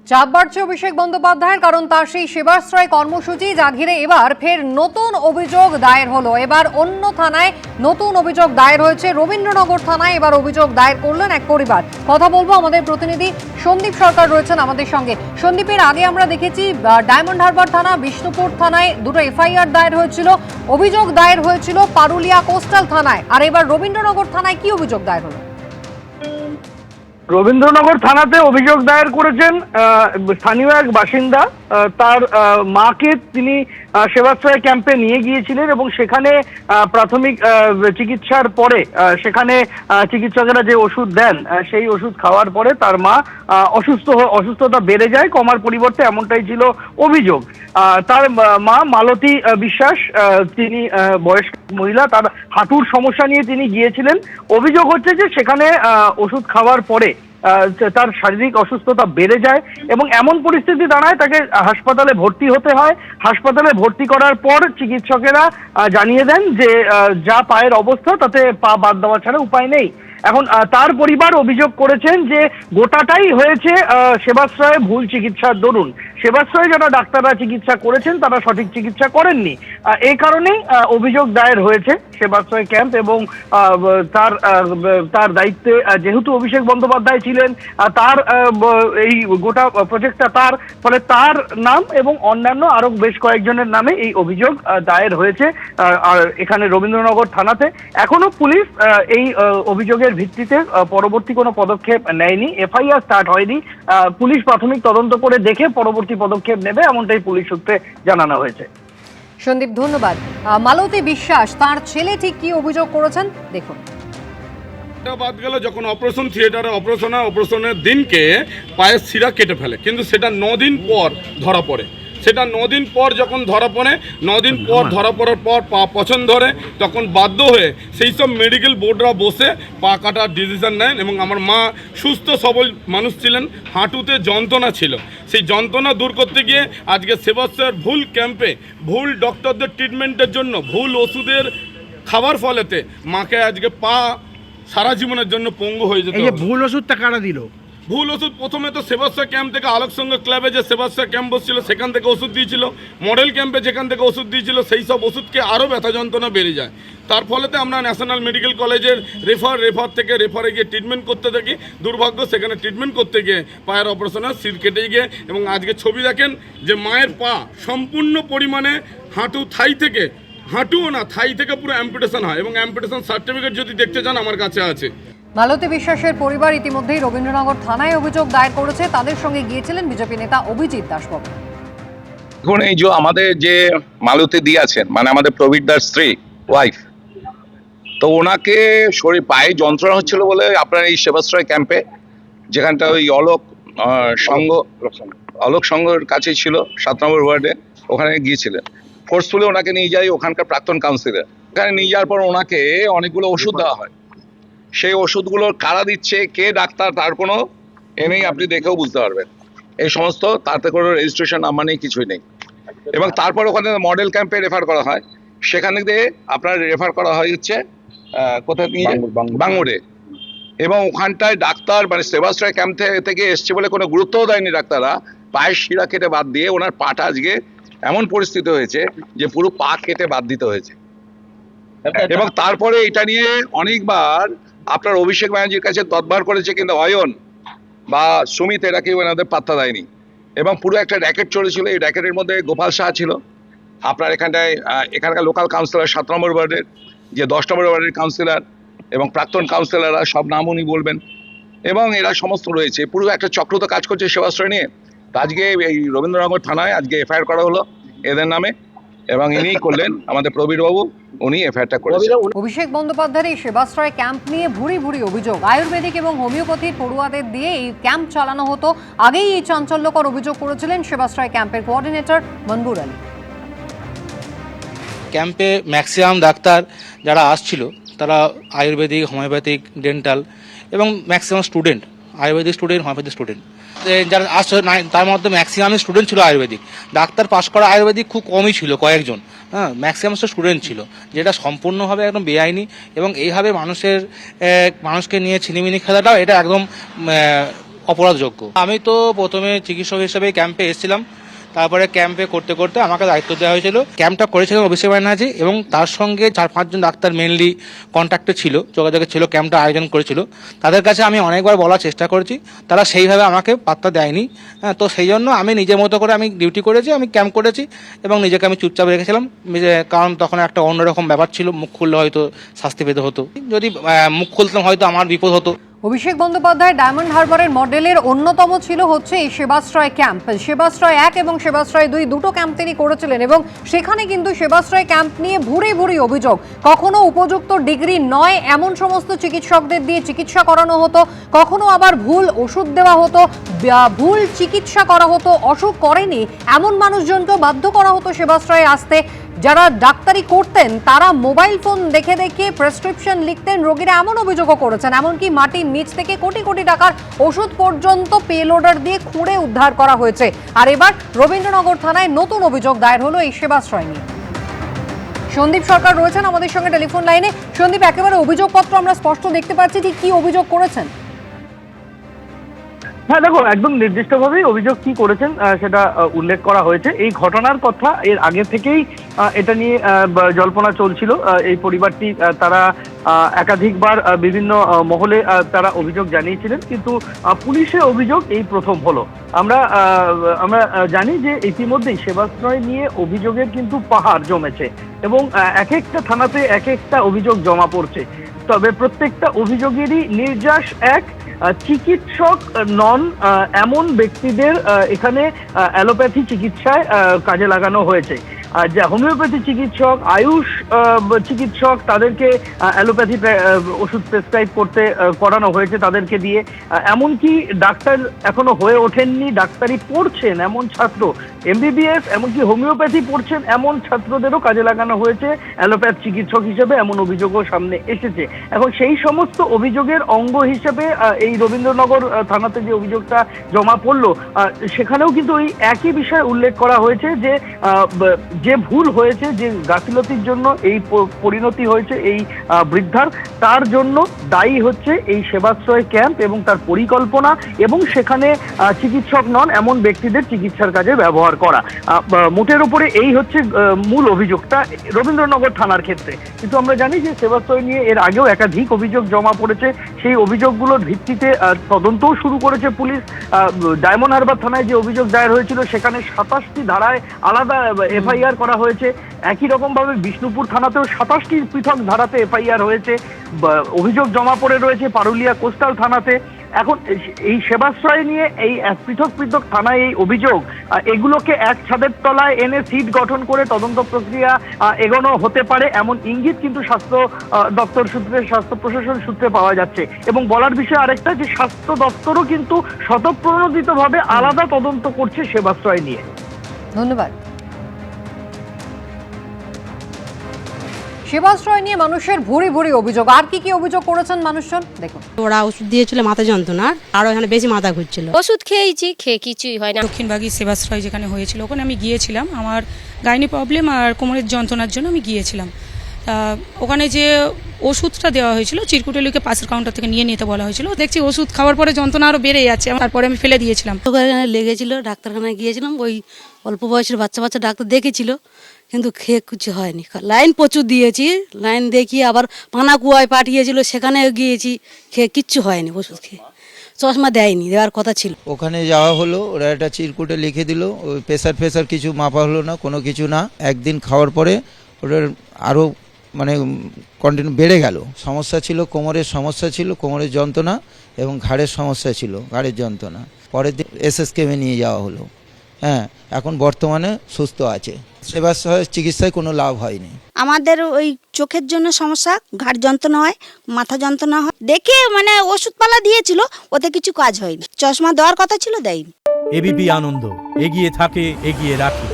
চাপ বাড়ছে অভিষেক বন্দ্যোপাধ্যায়ের, কারণ তার সেই সেবাশ্রয় কর্মসূচি যা ঘিরে এবার ফের নতুন অভিযোগ দায়ের হলো। এবার অন্য থানায় নতুন অভিযোগ দায়ের হয়েছে, রবীন্দ্রনগর থানায় এবার অভিযোগ দায়ের করলেন এক পরিবার। কথা বলবো, আমাদের প্রতিনিধি সন্দীপ সরকার রয়েছেন আমাদের সঙ্গে। সন্দীপের আগে আমরা দেখেছি ডায়মন্ড হারবার থানা, বিষ্ণুপুর থানায় দুটো এফআইআর দায়ের হয়েছিল, অভিযোগ দায়ের হয়েছিল পারুলিয়া কোস্টাল থানায়, আর এবার রবীন্দ্রনগর থানায় কি অভিযোগ দায়ের হলো? রবীন্দ্রনগর থানাতে অভিযোগ দায়ের করেছেন স্থানীয় এক বাসিন্দা। তার মাকে তিনি সেবাশ্রয় ক্যাম্পে নিয়ে গিয়েছিলেন এবং সেখানে প্রাথমিক চিকিৎসার পরে সেখানে চিকিৎসকেরা যে ওষুধ দেন সেই ওষুধ খাওয়ার পরে তার মা অসুস্থতা বেড়ে যায়, কমার পরিবর্তে, এমনটাই ছিল অভিযোগ। তার মা মালতী বিশ্বাস, তিনি বয়স্ক মহিলা, তার হাঁটুর সমস্যা নিয়ে তিনি গিয়েছিলেন। অভিযোগ হচ্ছে যে সেখানে ওষুধ খাওয়ার পরে তার শারীরিক অসুস্থতা বেড়ে যায় এবং এমন পরিস্থিতি দাঁড়ায় তাকে হাসপাতালে ভর্তি হতে হয়। হাসপাতালে ভর্তি করার পর চিকিৎসকেরা জানিয়ে দেন যে যা পায়ের অবস্থা তাতে পা বাদ দেওয়া ছাড়া উপায় নেই। এখন তার পরিবার অভিযোগ করেছেন যে গোটাটাই হয়েছে সেবাশ্রয়ে ভুল চিকিৎসার দরুন। সেবাশ্রয়ে যারা ডাক্তাররা চিকিৎসা করেছেন তারা সঠিক চিকিৎসা করেননি, এই কারণেই অভিযোগ দায়ের হয়েছে সেবাশ্রয় ক্যাম্প। এবং তার দায়িত্বে যেহেতু অভিষেক বন্দ্যোপাধ্যায় ছিলেন, তার এই গোটা প্রজেক্টটা তার, ফলে তার নাম এবং অন্যান্য আরো বেশ কয়েকজনের নামে এই অভিযোগ দায়ের হয়েছে আর এখানে রবীন্দ্রনগর থানাতে। এখনো পুলিশ এই অভিযোগের ভিত্তিতে পরবর্তী কোনো পদক্ষেপ নেয়নি, এফআইআর স্টার্ট হয়নি। পুলিশ প্রাথমিক তদন্ত করে দেখে পরবর্তী পদক্ষেপ নেবে, এমনটাই পুলিশ সূত্রে জানানো হয়েছে। সন্দীপ, ধন্যবাদ। মালতী বিশ্বাস, তার ছেলে ঠিক কি অভিযোগ করেছেন দেখুন। বাদ গেল, যখন অপারেশন থিয়েটারে অপারেশনের দিনকে পায়ের শিরা কেটে ফেলে, কিন্তু সেটা 9 দিন পর ধরা পড়ে। সেটা 9 দিন পর যখন ধরা পড়ে, 9 দিন পর ধরা পড়ার পর পা পছন্দ ধরে, তখন বাধ্য হয়ে সেই সব মেডিকেল বোর্ডরা বসে পা কাটার ডিসিশন নেন। এবং আমার মা সুস্থ সবল মানুষ ছিলেন, হাঁটুতে যন্ত্রণা ছিল, সেই যন্ত্রণা দূর করতে গিয়ে আজকে সেবাশ্রয়ের ভুল ক্যাম্পে ভুল ডক্টরদের ট্রিটমেন্টের জন্য ভুল ওষুধের খাবার ফলেতে মাকে আজকে পা সারা জীবনের জন্য পঙ্গু হয়ে যেত। ভুল ওষুধটা কারা দিল? ভুল ওষুধ প্রথমে তো সেবাশ্রয় ক্যাম্প থেকে, আলোক সংঘ ক্লাবে যে সেবাশ্রয় ক্যাম্প বসছিল সেখান থেকে ওষুধ দিয়েছিল, মডেল ক্যাম্পে যেখান থেকে ওষুধ দিয়েছিল সেই সব ওষুধকে আরও ব্যথা যন্ত্রণা বেড়ে যায়। তার ফলেতে আমরা ন্যাশনাল মেডিকেল কলেজের রেফারে গিয়ে ট্রিটমেন্ট করতে থাকি। দুর্ভাগ্য, সেখানে ট্রিটমেন্ট করতে গিয়ে পায়ের অপারেশনে শির কেটে গিয়ে, এবং আজকে ছবি দেখেন যে মায়ের পা সম্পূর্ণ পরিমাণে হাঁটুও না, থাই থেকে পুরো অ্যাম্পুটেশন হয়, এবং অ্যাম্পুটেশন সার্টিফিকেট যদি দেখতে চান আমার কাছে আছে। মালতী বিশ্বাসের পরিবার ইতিমধ্যেই রবীন্দ্রনগর থানায় অভিযোগ দায়ের করেছে। তাদের সঙ্গে গিয়েছিলেন বিজেপি নেতা অভিজিৎ দাসবাবু। এখন এই যে আমাদের যে মালতী দি আছেন, মানে আমাদের প্রবীরদার স্ত্রী, ওয়াইফ, তো ওনাকে শরীর পায়ে যন্ত্রণা হচ্ছিল বলে আপনার এই সেবাশ্রয় ক্যাম্পে, যেখানটা ওই অলোক সংঘের কাছে ছিল 7 নম্বর ওয়ার্ডে, ওখানে গিয়েছিলেন। ফোর্সফুলি ওনাকে নিয়ে যাই ওখানকার প্রাক্তন কাউন্সিলর। ওখানে নিয়ে যাওয়ার পর ওনাকে অনেকগুলো ওষুধ দেওয়া হয়। সেই ওষুধগুলো কারা দিচ্ছে, কে ডাক্তার, তার কোনো এনেই, আপনি দেখেও বুঝতে পারবেন। এই সমস্ত, তাতে কোনো রেজিস্ট্রেশন নাম্বার নেই, কিছুই নেই। এবং তারপর ওখানে মডেল ক্যাম্পে রেফার করা হয়, সেখানে দিয়ে আপনার রেফার করা হয় হচ্ছে কোথায় নিয়ে, বাঙ্গুরে। এবং ওখানটায় ডাক্তার, মানে সেবাশ্রয় ক্যাম্প থেকে এসছে বলে কোনো গুরুত্বও দেয়নি ডাক্তাররা। পায়ের শিরা কেটে বাদ দিয়ে ওনার পাটা আজকে এমন পরিস্থিতি হয়েছে যে পুরো পা কেটে বাদ দিতে হয়েছে। এবং তারপরে এটা নিয়ে অনেকবার আপনার অভিষেক ব্যানার্জির কাছে তদবার করেছে, কিন্তু অয়ন বা সুমিত এরা কেউ এনাদের পাত্তা দেয়নি। এবং পুরো একটা র্যাকেট চলেছিল, এই র্যাকেটের মধ্যে গোপাল শাহ ছিল, আপনার এখানকার লোকাল কাউন্সিলর 7 নম্বর ওয়ার্ডের, যে 10 নম্বর ওয়ার্ডের কাউন্সিলর এবং প্রাক্তন কাউন্সিলররা, সব নাম উনি বলবেন, এবং এরা সমস্ত রয়েছে। পুরো একটা চক্র তো কাজ করছে সেবাশ্রয় নিয়ে। আজকে এই রবীন্দ্রনগর থানায় আজকে এফআইআর করা হলো এদের নামে, এবং ইনি করলেন আমাদের প্রবীর বাবু, উনি এফআইআরটা করেছেন। অভিষেক বন্দ্যোপাধ্যায়ের এই সেবাশ্রয় ক্যাম্প নিয়ে ভুরি ভুরি অভিযোগ। আয়ুর্বেদিক এবং হোমিওপ্যাথির পড়ুয়াদের দিয়ে এই ক্যাম্প চালানো হতো। আগেই এই চাঞ্চল্যকর অভিযোগ করেছিলেন সেবাশ্রয় ক্যাম্পের কোঅর্ডিনেটর মনবুর আলী। ক্যাম্পে ম্যাক্সিমাম ডাক্তার যারা আসছিল তারা আয়ুর্বেদিক, হোমিওপ্যাথিক, ডেন্টাল এবং maximum student, Ayurvedic student, homeopathic student, যারা আসছে তার মধ্যে ম্যাক্সিমাম স্টুডেন্ট ছিল আয়ুর্বেদিক। ডাক্তার পাশ করা আয়ুর্বেদিক খুব কমই ছিল, কয়েকজন, হ্যাঁ, ম্যাক্সিমাম স্টুডেন্ট ছিল, যেটা সম্পূর্ণভাবে একদম বেআইনি। এবং এইভাবে মানুষকে নিয়ে ছিনিমিনি খেলাটাও এটা একদম অপরাধযোগ্য। আমি তো প্রথমে চিকিৎসক হিসেবে ক্যাম্পে এসেছিলাম, তারপরে ক্যাম্পে করতে করতে আমাকে দায়িত্ব দেওয়া হয়েছিল। ক্যাম্পটা করেছিলেন অভিষেক ব্যানার্জি এবং তার সঙ্গে 4-5 জন ডাক্তার মেনলি কন্ট্যাক্টে ছিল, যোগাযোগে ছিল, ক্যাম্পটা আয়োজন করেছিল। তাদের কাছে আমি অনেকবার বলার চেষ্টা করেছি, তারা সেইভাবে আমাকে পাত্তা দেয়নি। তো সেই জন্য আমি নিজের মতো করে আমি ডিউটি করেছি, আমি ক্যাম্প করেছি এবং নিজেকে আমি চুপচাপ রেখেছিলাম, কারণ তখন একটা অন্যরকম ব্যাপার ছিল। মুখ খুললে হয়তো শাস্তি পেতে হতো, যদি মুখ খুলতাম হয়তো আমার বিপদ হতো। অভিষেক বন্দ্যোপাধ্যায় ডায়মন্ড হারবারের মডেলের অন্যতম ছিল হচ্ছে এই সেবাশ্রয় ক্যাম্প। সেবাশ্রয় 1 এবং সেবাশ্রয় 2 দুটো ক্যাম্প তিনি করেছিলেন এবং সেখানে কিন্তু সেবাশ্রয় ক্যাম্প নিয়ে ভুরি ভুরি অভিযোগ। কখনো উপযুক্ত ডিগ্রি নয় এমন সমস্ত চিকিৎসকদের দিয়ে চিকিৎসা করানো হতো, কখনো আবার ভুল ওষুধ দেওয়া হতো, ভুল চিকিৎসা করা হতো, অসুখ করেনি এমন মানুষজনকেও বাধ্য করা হতো সেবাশ্রয়ে আসতে। যারা ডাক্তারি করতেন তারা মোবাইল ফোন দেখে দেখে প্রেসক্রিপশন লিখতেন, রোগীরা এমন অভিযোগও করেছেন। এমনকি মাটির নিচ থেকে কোটি কোটি টাকার ওষুধ পর্যন্ত পেলোডার দিয়ে খুঁড়ে উদ্ধার করা হয়েছে। আর এবার রবীন্দ্রনগর থানায় নতুন অভিযোগ দায়ের হলো এই সেবাশ্রয় নিয়ে। সন্দীপ সরকার রয়েছেন আমাদের সঙ্গে টেলিফোন লাইনে। সন্দীপ, একেবারে অভিযোগপত্র আমরা স্পষ্ট দেখতে পাচ্ছি, ঠিক কি অভিযোগ করেছেন? হ্যাঁ দেখো, একদম নির্দিষ্টভাবেই অভিযোগ কি করেছেন সেটা উল্লেখ করা হয়েছে। এই ঘটনার কথা এর আগে থেকেই এটা নিয়ে জল্পনা চলছিল। এই পরিবারটি তারা একাধিকবার বিভিন্ন মহলে তারা অভিযোগ জানিয়েছিলেন, কিন্তু পুলিশের অভিযোগ এই প্রথম হলো। আমরা জানি যে ইতিমধ্যেই সেবাশ্রয় নিয়ে অভিযোগের কিন্তু পাহাড় জমেছে এবং এক একটা থানাতে এক একটা অভিযোগ জমা পড়ছে। তবে প্রত্যেকটা অভিযোগেরই নির্যাস এক, চিকিৎসক নন এমন ব্যক্তিদের এখানে অ্যালোপ্যাথি চিকিৎসায় কাজে লাগানো হয়েছে। যা হোমিওপ্যাথি চিকিৎসক, আয়ুষ চিকিৎসক, তাদেরকে অ্যালোপ্যাথি ওষুধ প্রেসক্রাইব করানো হয়েছে তাদেরকে দিয়ে। এমনকি ডাক্তার এখনো হয়ে ওঠেননি, ডাক্তারি পড়ছেন এমন ছাত্র, এমবিবিএস এমনকি হোমিওপ্যাথি পড়ছেন এমন ছাত্রদেরও কাজে লাগানো হয়েছে অ্যালোপ্যাথ চিকিৎসক হিসেবে, এমন অভিযোগও সামনে এসেছে। এখন সেই সমস্ত অভিযোগের অঙ্গ হিসেবে এই রবীন্দ্রনগর থানাতে যে অভিযোগটা জমা পড়লো সেখানেও কিন্তু ওই একই বিষয় উল্লেখ করা হয়েছে যে ভুল হয়েছে, যে গাফিলতির জন্য এই পরিণতি হয়েছে এই বৃদ্ধার, তার জন্য দায়ী হচ্ছে এই সেবাশ্রয় ক্যাম্প এবং তার পরিকল্পনা এবং সেখানে চিকিৎসক নন এমন ব্যক্তিদের চিকিৎসার কাজে ব্যবহার করা। মোটের উপরে এই হচ্ছে মূল অভিযোগটা রবীন্দ্রনগর থানার ক্ষেত্রে। কিন্তু আমরা জানি যে সেবাশ্রয় নিয়ে এর আগেও একাধিক অভিযোগ জমা পড়েছে। সেই অভিযোগগুলোর ভিত্তিতে তদন্তও শুরু করেছে পুলিশ। ডায়মন্ড হারবার থানায় যে অভিযোগ দায়ের হয়েছিল সেখানে 27টি ধারায় আলাদা এফআইআর করা হয়েছে। একই রকম ভাবে বিষ্ণুপুর থানাতেও 27টি পৃথক ধারাতে এফআইআর হয়েছে। অভিযোগ জমা পড়ে রয়েছে পারুলিয়া কোস্টাল থানাতে। এখন এই সেবাশ্রয় নিয়ে এই পৃথক পৃথক থানায় এই অভিযোগ, এগুলোকে এক ছাদের তলায় এনে সিট গঠন করে তদন্ত প্রক্রিয়া এগোনো হতে পারে এমন ইঙ্গিত কিন্তু স্বাস্থ্য দপ্তর সূত্রে, স্বাস্থ্য প্রশাসন সূত্রে পাওয়া যাচ্ছে। এবং বলার বিষয় আরেকটা, যে স্বাস্থ্য দপ্তরও কিন্তু স্বতঃপ্রণোদিতভাবে আলাদা তদন্ত করছে সেবাশ্রয় নিয়ে। ধন্যবাদ। সেবাশ্রয় নিয়ে মানুষের ভুরি ভুরি অভিযোগ। আর কি কি অভিযোগ করেছেন মানুষজন দেখুন। ওরা ওষুধ দিয়েছিল মাথা যন্ত্রণার, আরো এখানে বেশি মাথা ঘুরছিল। ওষুধ খেয়েছি, খেয়ে কিছুই হয় না। দক্ষিণবাগী সেবাশ্রয় যেখানে হয়েছিল ওখানে আমি গিয়েছিলাম, আমার গাইনি প্রবলেম আর কোমরের যন্ত্রণার জন্য আমি গিয়েছিলাম। ওখানে যে ওষুধটা দেওয়া হয়েছিল চিরকুটেলিকে পাশের কাউন্টার থেকে নিয়ে নিতে বলা হয়েছিল। দেখছি ওষুধ খাওয়ার পরে যন্ত্রণা আরো বেড়ে যাচ্ছে, তারপরে আমি ফেলে দিয়েছিলাম। ওখানে লেগেছিল, ডাক্তারখানায় গিয়েছিলাম, ওই অল্প বয়সের বাচ্চা ডাক্তার দেখেছিল, কিন্তু খেয়ে কিছু হয়নি। লাইন প্রচুর দিয়েছি, লাইন দেখিয়ে আবার পানাকুয়ায় পাঠিয়েছিল, সেখানে গিয়েছি, খেয়ে কিচ্ছু হয়নি। ওষুধ খেয়ে চশমা দেয়নি, দেওয়ার কথা ছিল। ওখানে যাওয়া হলো, ওরা একটা চিরকুটে লিখে দিল, ওই প্রেসার কিছু মাপা হলো না, কোনো কিছু না। একদিন খাওয়ার পরে ওটার আরও কন্টিনিউ বেড়ে গেল। সমস্যা ছিল কোমরের, সমস্যা ছিল কোমরের যন্ত্রণা এবং ঘাড়ের সমস্যা ছিল, ঘাড়ের যন্ত্রণা। পরের দিন এসএসকেমে নিয়ে যাওয়া হলো। হ্যাঁ, এখন বর্তমানে সুস্থ আছে। সেবাশ্রয় চিকিৎসায় কোনো লাভ হয়নি। আমাদের ওই চোখের জন্য সমস্যা, ঘাড় যন্ত্রণা হয়, মাথা যন্ত্রণা হয়, দেখে ওষুধপালা দিয়েছিল, ওতে কিছু কাজ হয়নি। চশমা দেওয়ার কথা ছিল, দেয়নি। এবিপি আনন্দ এগিয়ে থাকে, এগিয়ে রাখে।